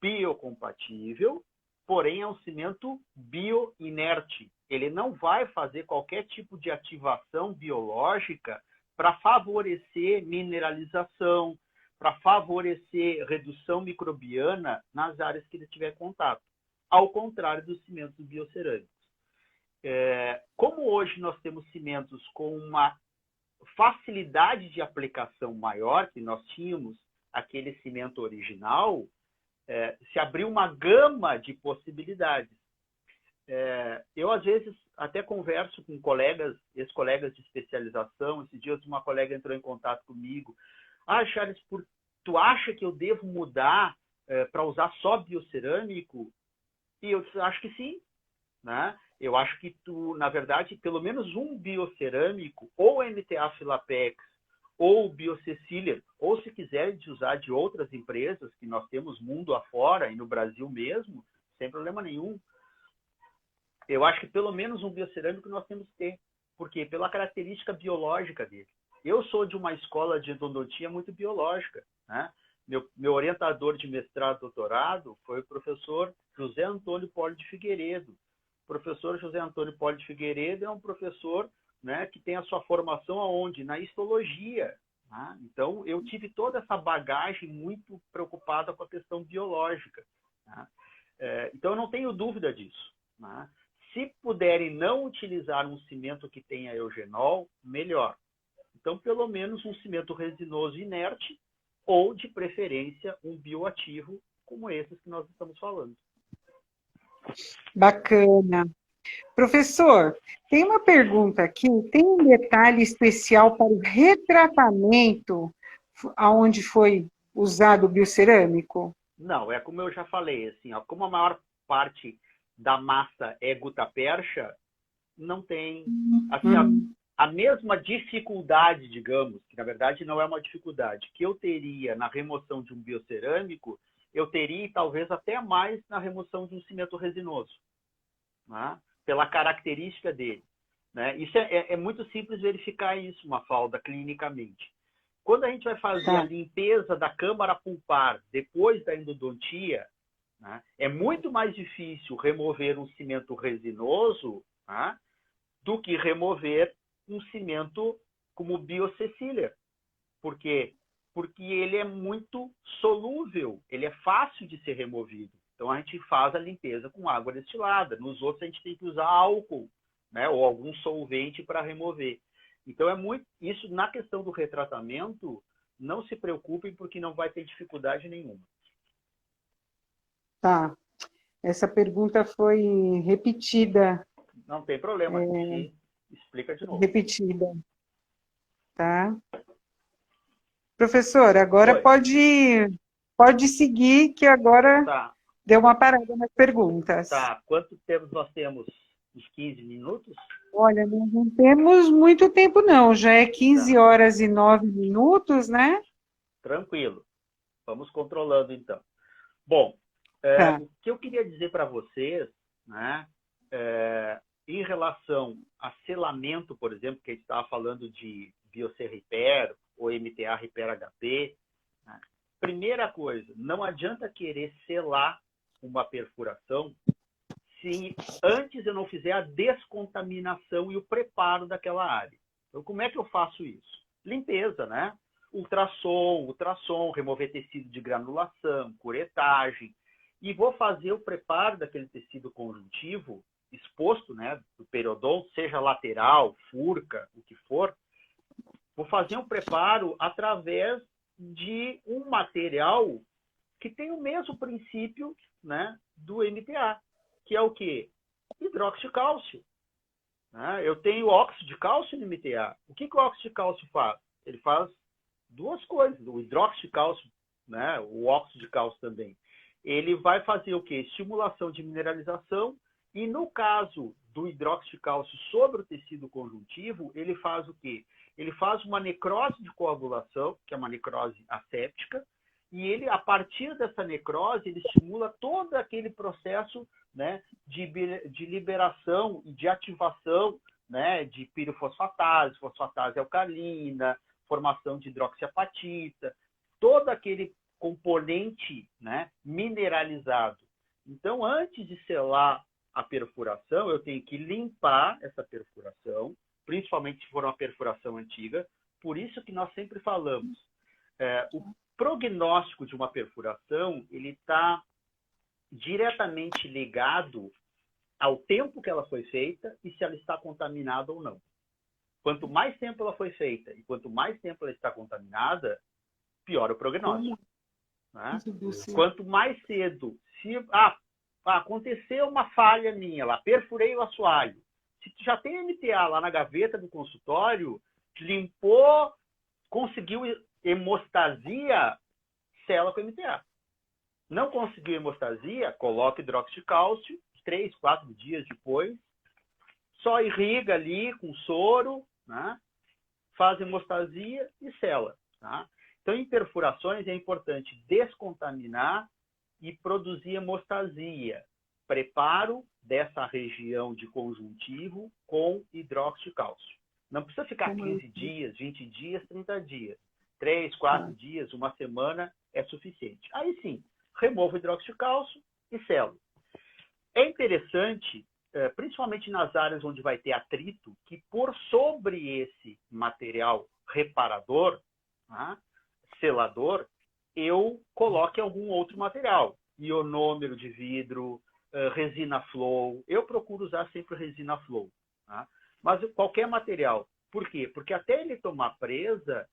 biocompatível, porém é um cimento bioinerte. Ele não vai fazer qualquer tipo de ativação biológica para favorecer mineralização, para favorecer redução microbiana nas áreas que ele tiver contato, ao contrário dos cimentos biocerâmicos. Como hoje nós temos cimentos com uma facilidade de aplicação maior que nós tínhamos aquele cimento original, se abriu uma gama de possibilidades. Eu, às vezes, até converso com colegas, ex-colegas de especialização. Esse dia uma colega entrou em contato comigo. Charles, tu acha que eu devo mudar para usar só biocerâmico? E eu acho que sim, né? Eu acho que tu, na verdade, pelo menos um biocerâmico, ou MTA Filapex, ou Biocecília, ou se quiser usar de outras empresas que nós temos mundo afora e no Brasil mesmo, sem problema nenhum. Eu acho que pelo menos um biocerâmico nós temos que ter. Por quê? Pela característica biológica dele. Eu sou de uma escola de endodontia muito biológica, né? Meu orientador de mestrado e doutorado foi o professor José Antônio Poli de Figueiredo. O professor José Antônio Poli de Figueiredo é um professor, né, que tem a sua formação aonde? Na histologia. Né? Então, eu tive toda essa bagagem muito preocupada com a questão biológica. Né? Então, eu não tenho dúvida disso. Né? Se puderem não utilizar um cimento que tenha eugenol, melhor. Então, pelo menos um cimento resinoso inerte ou, de preferência, um bioativo, como esses que nós estamos falando. Bacana. Professor, tem uma pergunta aqui. Tem um detalhe especial para o retratamento aonde foi usado o biocerâmico? Não, é como eu já falei, assim, ó, como a maior parte da massa é gutapercha, não tem assim, a mesma dificuldade, digamos, que na verdade não é uma dificuldade, que eu teria na remoção de um biocerâmico, eu teria talvez até mais na remoção de um cimento resinoso, né? Pela característica dele. Né? Isso é muito simples verificar isso, Mafalda, clinicamente. Quando a gente vai fazer a limpeza da câmara pulpar depois da endodontia, né, é muito mais difícil remover um cimento resinoso, né, do que remover um cimento como Biocecília. Por quê? Porque ele é muito solúvel, ele é fácil de ser removido. Então, a gente faz a limpeza com água destilada. Nos outros, a gente tem que usar álcool, né, ou algum solvente para remover. Então, isso na questão do retratamento, não se preocupem, porque não vai ter dificuldade nenhuma. Tá. Essa pergunta foi repetida. Não tem problema, explica de novo. Repetida. Tá. Professor, agora pode seguir, que agora deu uma parada nas perguntas. Tá. Quanto tempo nós temos? Uns 15 minutos? Olha, nós não temos muito tempo, não. Já é 15 horas e 9 minutos, né? Tranquilo. Vamos controlando, então. Bom, o que eu queria dizer para vocês, né, em relação a selamento, por exemplo, que a gente estava falando de Biocer Repair ou MTA Repair HP, né, primeira coisa, não adianta querer selar uma perfuração se antes eu não fizer a descontaminação e o preparo daquela área. Então, como é que eu faço isso? Limpeza, né? Ultrassom, remover tecido de granulação, curetagem. E vou fazer o preparo daquele tecido conjuntivo exposto, né, do periodonto, seja lateral, furca, o que for. Vou fazer um preparo através de um material que tem o mesmo princípio, né, do MTA, que é o quê? Hidróxido de cálcio. Né? Eu tenho óxido de cálcio no MTA. O que o óxido de cálcio faz? Ele faz duas coisas. O hidróxido de cálcio, né, o óxido de cálcio também. Ele vai fazer o quê? Estimulação de mineralização E no caso do hidróxido de cálcio sobre o tecido conjuntivo, ele faz o quê? Ele faz uma necrose de coagulação, que é uma necrose asséptica, e ele, a partir dessa necrose, ele estimula todo aquele processo, né, de liberação e de ativação, né, de pirofosfatase, fosfatase alcalina, formação de hidroxiapatita, todo aquele componente, né, mineralizado. Então, antes de selar a perfuração, eu tenho que limpar essa perfuração, principalmente se for uma perfuração antiga. Por isso que nós sempre falamos, o prognóstico de uma perfuração, ele está diretamente ligado ao tempo que ela foi feita e se ela está contaminada ou não. Quanto mais tempo ela foi feita e quanto mais tempo ela está contaminada, pior o prognóstico. Né? Quanto mais cedo, se aconteceu uma falha minha lá, perfurei o assoalho. Se tu já tem MTA lá na gaveta do consultório, limpou, conseguiu hemostasia, sela com MTA. Não conseguiu hemostasia, coloca hidróxido de cálcio, 3, 4 dias depois, só irriga ali com soro, né? Faz hemostasia e sela. Tá? Então, em perfurações é importante descontaminar e produzir hemostasia. Preparo dessa região de conjuntivo com hidróxido de cálcio. Não precisa ficar 15 dias, 20 dias, 30 dias. 3, 4 dias, uma semana é suficiente. Aí sim, removo o hidróxido de cálcio e selo. É interessante, principalmente nas áreas onde vai ter atrito, que por sobre esse material reparador, tá, selador, eu coloque algum outro material. Ionômero de vidro, resina flow. Eu procuro usar sempre resina flow. Tá? Mas qualquer material. Por quê? Porque até ele tomar presa,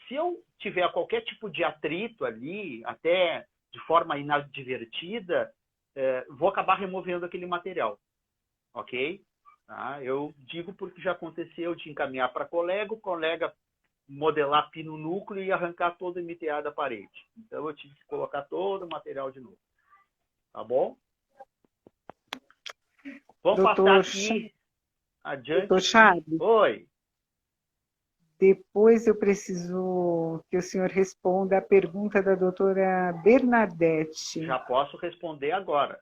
se eu tiver qualquer tipo de atrito ali, até de forma inadvertida, vou acabar removendo aquele material. Ok? Tá? Eu digo porque já aconteceu de encaminhar para o colega modelar pino núcleo e arrancar todo o MTA da parede. Então, eu tive que colocar todo o material de novo. Tá bom? Vamos passar aqui adiante. Doutor Chaves. Oi. Depois eu preciso que o senhor responda a pergunta da doutora Bernadette. Já posso responder agora.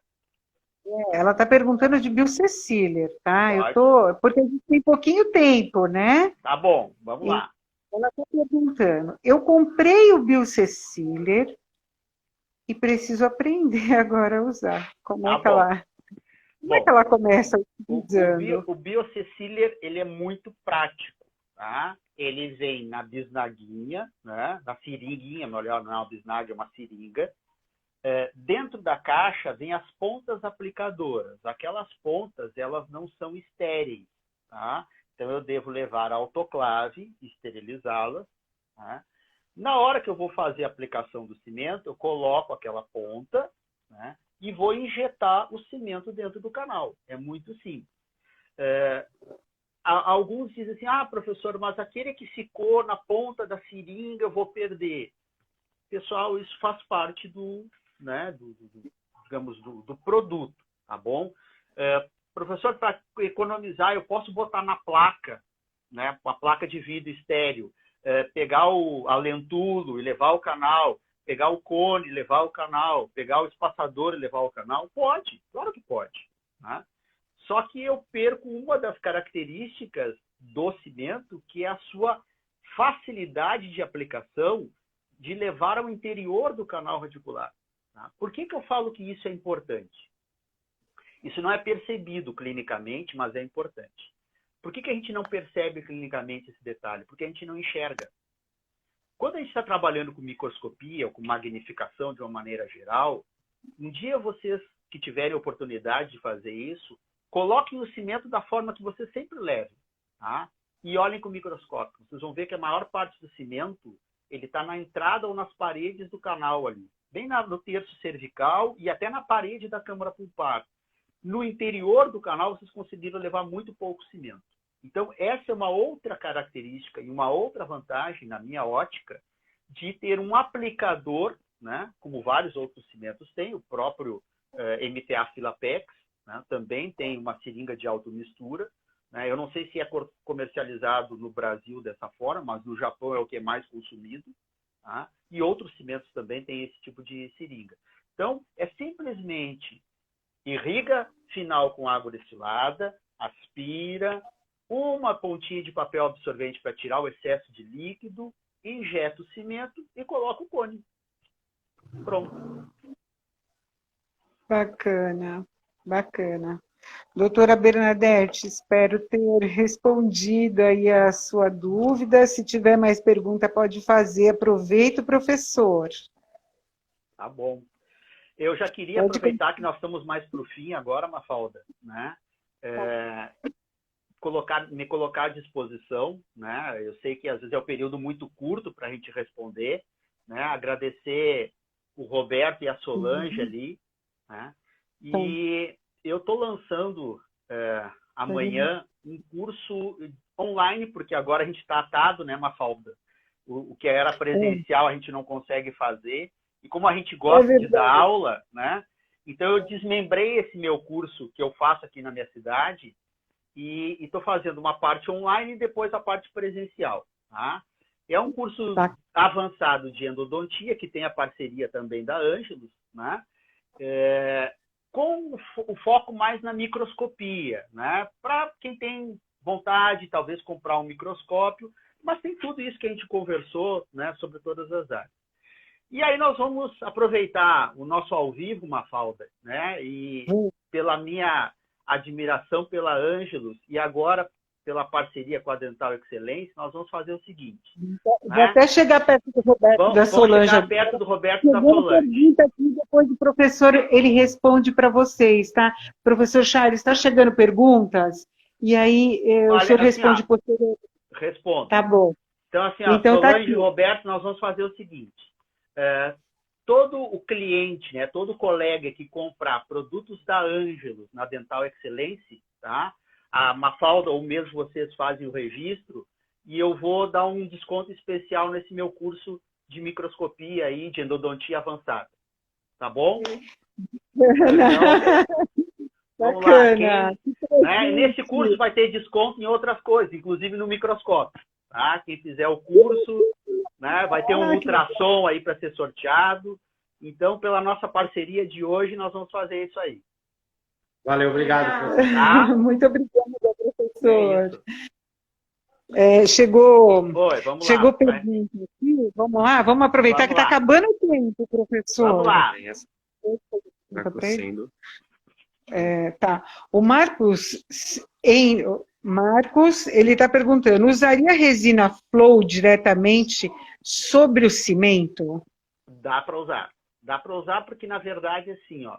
Ela está perguntando de Bill Cecilier, tá? Pode. Porque a gente tem pouquinho tempo, né? Tá bom, vamos lá. Ela está perguntando, eu comprei o Bill Cecilier e preciso aprender agora a usar. Como é que ela começa utilizando? O Biocecilier, ele é muito prático, tá? Ele vem na bisnaguinha, né? Na seringuinha, melhor, não é uma bisnaga, é uma seringa. Dentro da caixa vem as pontas aplicadoras. Aquelas pontas, elas não são estéreis, tá? Então, eu devo levar a autoclave, esterilizá-las. Tá? Na hora que eu vou fazer a aplicação do cimento, eu coloco aquela ponta, né, e vou injetar o cimento dentro do canal. É muito simples. Alguns dizem assim, professor, mas aquele que ficou na ponta da seringa eu vou perder. Pessoal, isso faz parte né, do produto, tá bom? Professor, para economizar, eu posso botar na placa, né, uma placa de vidro estéreo, pegar a lentulo e levar ao canal, pegar o cone e levar ao canal, pegar o espaçador e levar ao canal? Pode, claro que pode. Né? Só que eu perco uma das características do cimento, que é a sua facilidade de aplicação de levar ao interior do canal radicular. Tá? Por que eu falo que isso é importante? Isso não é percebido clinicamente, mas é importante. Por que a gente não percebe clinicamente esse detalhe? Porque a gente não enxerga. Quando a gente está trabalhando com microscopia ou com magnificação de uma maneira geral, um dia vocês que tiverem oportunidade de fazer isso, coloquem o cimento da forma que vocês sempre levem. Tá? E olhem com o microscópio. Vocês vão ver que a maior parte do cimento ele está na entrada ou nas paredes do canal ali. Bem no terço cervical e até na parede da câmara pulpar. No interior do canal, vocês conseguiram levar muito pouco cimento. Então, essa é uma outra característica e uma outra vantagem, na minha ótica, de ter um aplicador, né, como vários outros cimentos têm, o próprio MTA Filapex, né? Também tem uma seringa de automistura, né? Eu não sei se é comercializado no Brasil dessa forma, mas no Japão é o que é mais consumido, tá? E outros cimentos também têm esse tipo de seringa. Então, é simplesmente irriga final com água destilada, aspira, uma pontinha de papel absorvente para tirar o excesso de líquido, injeta o cimento e coloca o cone. Pronto. Bacana, bacana. Doutora Bernadette, espero ter respondido aí a sua dúvida. Se tiver mais pergunta, pode fazer. Aproveita o professor. Tá bom. Eu já queria aproveitar que nós estamos mais para o fim agora, Mafalda, né? Me colocar à disposição, né? Eu sei que às vezes é um período muito curto para a gente responder, né? Agradecer o Roberto e a Solange ali, né? E eu estou lançando amanhã um curso online, porque agora a gente está atado, né, Mafalda? O que era presencial a gente não consegue fazer. E como a gente gosta de dar aula, né? Então eu desmembrei esse meu curso que eu faço aqui na minha cidade e estou fazendo uma parte online e depois a parte presencial, tá? É um curso avançado de endodontia, que tem a parceria também da Ângelos, né? Com o foco mais na microscopia, né? Para quem tem vontade, talvez comprar um microscópio, mas tem tudo isso que a gente conversou, né? Sobre todas as áreas. E aí nós vamos aproveitar o nosso ao vivo, Mafalda, né? E pela minha admiração pela Ângelos e agora pela parceria com a Dental Excellence, nós vamos fazer o seguinte. Vou até chegar perto do Roberto da Solange. Vamos chegar perto do Roberto da Solange. Aqui, depois o professor ele responde para vocês, tá? Professor Charles, está chegando perguntas? E aí o senhor responde posteriormente. Respondo. Tá bom. Então, assim, então, Solange e Roberto, nós vamos fazer o seguinte. Todo o cliente, né, todo colega que comprar produtos da Ângelos na Dental Excellence, tá? A Mafalda ou mesmo vocês fazem o registro e eu vou dar um desconto especial nesse meu curso de microscopia aí, de endodontia avançada. Tá bom? Então, vamos lá. Nesse curso vai ter desconto em outras coisas, inclusive no microscópio. Tá? Quem fizer o curso, né, vai ter um ultrassom aí para ser sorteado. Então, pela nossa parceria de hoje, nós vamos fazer isso aí. Valeu, obrigado. Tá? Muito obrigada, professor. Chegou pergunta aqui. Vamos lá, vamos aproveitar que está acabando o tempo, professor. Vamos lá. Tá. O Marcos, ele está perguntando, usaria resina flow diretamente sobre o cimento? Dá para usar. Dá para usar porque, na verdade, assim, ó,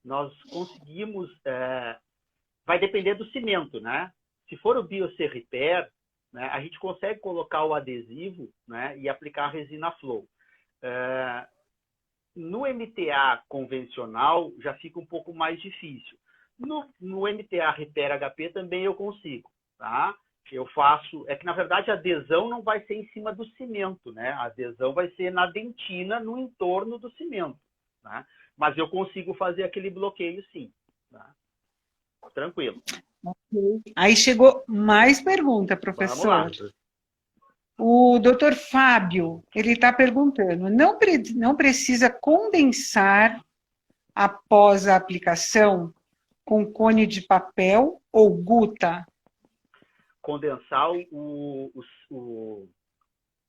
nós conseguimos... vai depender do cimento, né? Se for o BioC Repair, né, a gente consegue colocar o adesivo, né, e aplicar a resina flow. No MTA convencional, já fica um pouco mais difícil. No MTA Repair HP também eu consigo, tá? Eu faço... É que, na verdade, a adesão não vai ser em cima do cimento, né? A adesão vai ser na dentina, no entorno do cimento, né? Mas eu consigo fazer aquele bloqueio, sim. Tá? Tranquilo. Aí chegou mais pergunta, professor. Vamos lá. O doutor Fábio, ele está perguntando, não precisa condensar após a aplicação com cone de papel ou guta? Condensar o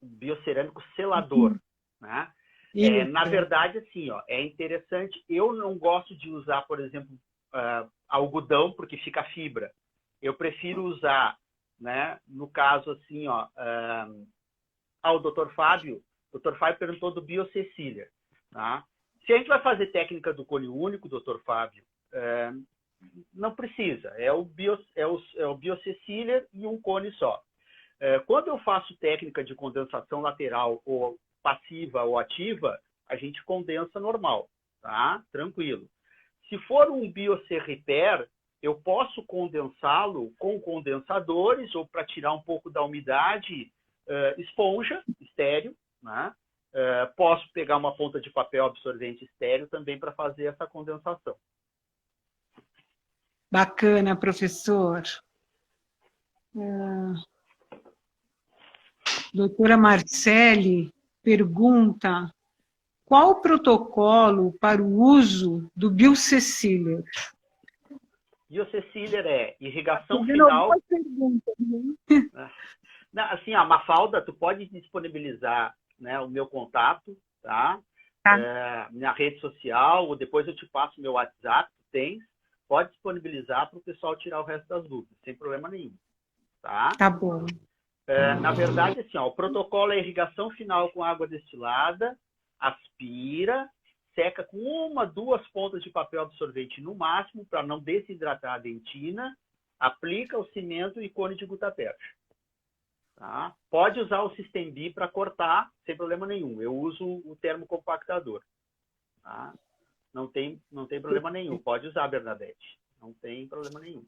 biocerâmico selador, né? Na verdade, assim, ó, é interessante. Eu não gosto de usar, por exemplo, algodão, porque fica fibra. Eu prefiro usar, né, no caso, assim, ó, o Dr. Fábio perguntou do BioCecília, tá? Se a gente vai fazer técnica do cone único, Dr. Fábio, não precisa. É o BioCecília e um cone só. Quando eu faço técnica de condensação lateral ou passiva ou ativa, a gente condensa normal, tá? Tranquilo. Se for um BioC Repair, eu posso condensá-lo com condensadores ou para tirar um pouco da umidade, esponja, estéreo, né? Posso pegar uma ponta de papel absorvente estéreo também para fazer essa condensação. Bacana, professor. Doutora Marcele pergunta: qual o protocolo para o uso do Bioseciller? Bioseciller é irrigação final. Assim, a Mafalda, tu pode disponibilizar, né, o meu contato, tá? Minha rede social, ou depois eu te passo meu WhatsApp, tu tens, pode disponibilizar para o pessoal tirar o resto das dúvidas, sem problema nenhum, tá? Tá bom. Na verdade, assim, ó, o protocolo é irrigação final com água destilada, aspira, seca com 1, 2 pontas de papel absorvente no máximo, para não desidratar a dentina, aplica o cimento e cone de gutapercha. Tá? Pode usar o System-B para cortar, sem problema nenhum. Eu uso o termocompactador. Tá? Não tem problema nenhum. Pode usar, Bernadette. Não tem problema nenhum.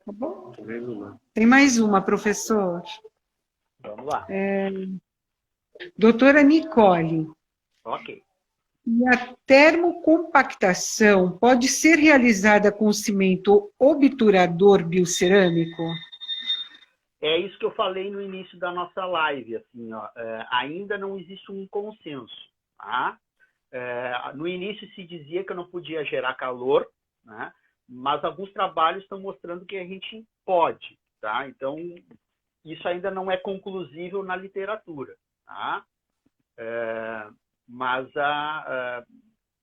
Tá bom? Tem mais uma, professor. Vamos lá. Doutora Nicole. Ok. E a termocompactação pode ser realizada com cimento obturador biocerâmico? É isso que eu falei no início da nossa live. Assim, ó, ainda não existe um consenso. Tá? No início se dizia que eu não podia gerar calor, né? Mas alguns trabalhos estão mostrando que a gente pode. Tá? Então, isso ainda não é conclusível na literatura. Tá? Mas,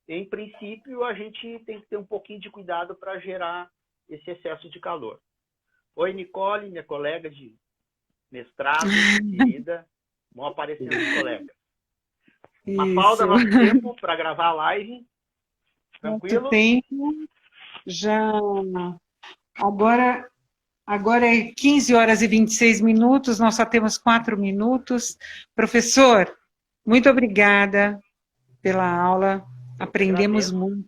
em princípio, a gente tem que ter um pouquinho de cuidado para gerar esse excesso de calor. Oi, Nicole, minha colega de mestrado, querida. Vão aparecendo os colegas. Mafalda, nosso tempo para gravar a live. Tranquilo? Muito tempo. Já... Agora é 15 horas e 26 minutos, nós só temos 4 minutos. Professor, muito obrigada pela aula. Aprendemos muito.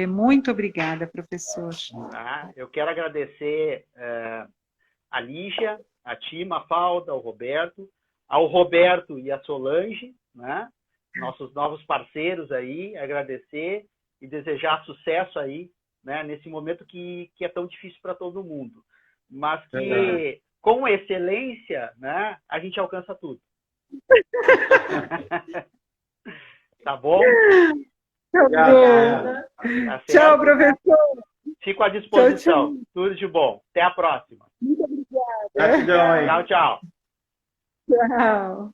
Muito obrigada, professor. Eu quero agradecer a Lígia, a ti, Mafalda, ao Roberto e a Solange, né? Nossos novos parceiros aí, agradecer e desejar sucesso aí, né? Nesse momento que é tão difícil para todo mundo. Mas que, com excelência, né, a gente alcança tudo. Tá bom? Tá bom. Tá, tchau, professor. Fico à disposição. Tchau. Tudo de bom. Até a próxima. Muito obrigada. Tchau, tchau. Tchau.